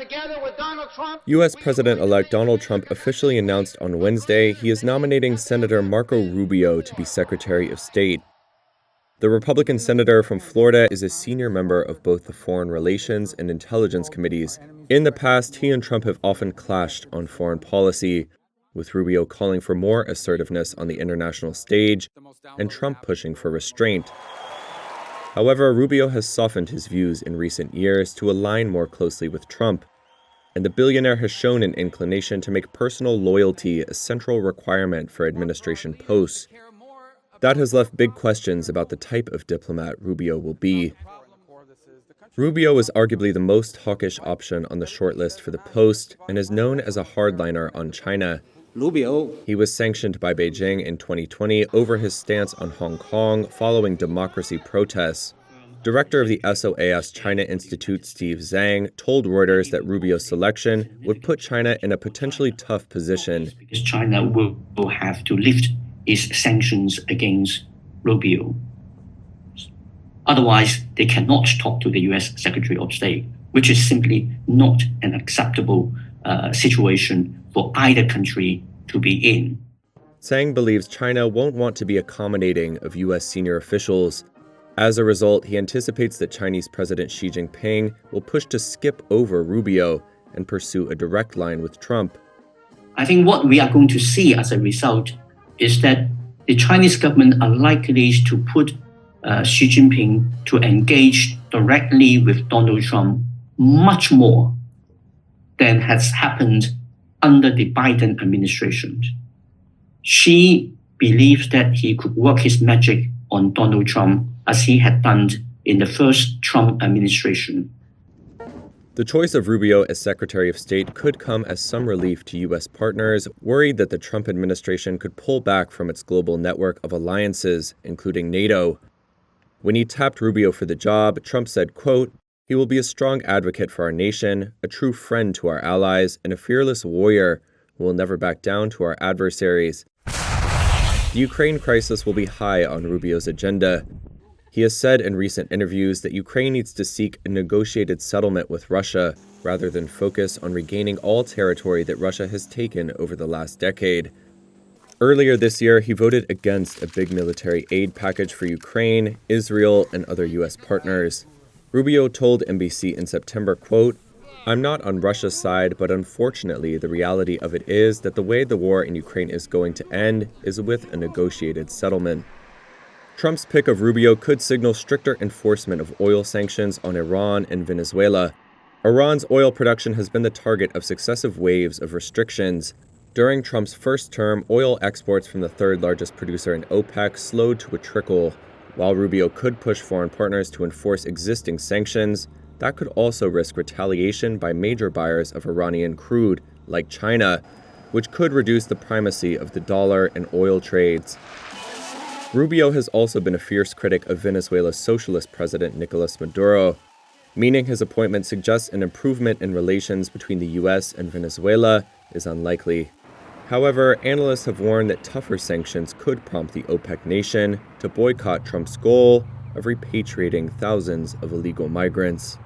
together with Donald Trump. U.S. President-elect Donald Trump officially announced on Wednesday he is nominating Senator Marco Rubio to be Secretary of State. The Republican senator from Florida is a senior member of both the Foreign Relations and Intelligence Committees. In the past, he and Trump have often clashed on foreign policy, with Rubio calling for more assertiveness on the international stage and Trump pushing for restraint. However, Rubio has softened his views in recent years to align more closely with Trump, and the billionaire has shown an inclination to make personal loyalty a central requirement for administration posts. That has left big questions about the type of diplomat Rubio will be. Rubio is arguably the most hawkish option on the shortlist for the post and is known as a hardliner on China. He was sanctioned by Beijing in 2020 over his stance on Hong Kong following democracy protests. Director of the SOAS China Institute, Steve Zhang, told Reuters that Rubio's selection would put China in a potentially tough position. Because China will have to lift its sanctions against Rubio. Otherwise, they cannot talk to the U.S. Secretary of State, which is simply not an acceptable situation for either country to be in. Zhang believes China won't want to be accommodating of U.S. senior officials. As a result, he anticipates that Chinese President Xi Jinping will push to skip over Rubio and pursue a direct line with Trump. I think what we are going to see as a result is that the Chinese government are likely to put Xi Jinping to engage directly with Donald Trump much more than has happened under the Biden administration. Xi believes that he could work his magic on Donald Trump as he had done in the first Trump administration. The choice of Rubio as Secretary of State could come as some relief to U.S. partners worried that the Trump administration could pull back from its global network of alliances, including NATO. When he tapped Rubio for the job, Trump said, quote, "He will be a strong advocate for our nation, a true friend to our allies, and a fearless warrior who will never back down to our adversaries." The Ukraine crisis will be high on Rubio's agenda. He has said in recent interviews that Ukraine needs to seek a negotiated settlement with Russia rather than focus on regaining all territory that Russia has taken over the last decade. Earlier this year, he voted against a big military aid package for Ukraine, Israel, and other U.S. partners. Rubio told NBC in September, quote, "I'm not on Russia's side, but unfortunately, the reality of it is that the way the war in Ukraine is going to end is with a negotiated settlement." Trump's pick of Rubio could signal stricter enforcement of oil sanctions on Iran and Venezuela. Iran's oil production has been the target of successive waves of restrictions. During Trump's first term, oil exports from the third largest producer in OPEC slowed to a trickle. While Rubio could push foreign partners to enforce existing sanctions, that could also risk retaliation by major buyers of Iranian crude, like China, which could reduce the primacy of the dollar in oil trades. Rubio has also been a fierce critic of Venezuela's socialist president Nicolas Maduro, meaning his appointment suggests an improvement in relations between the U.S. and Venezuela is unlikely. However, analysts have warned that tougher sanctions could prompt the OPEC nation to boycott Trump's goal of repatriating thousands of illegal migrants.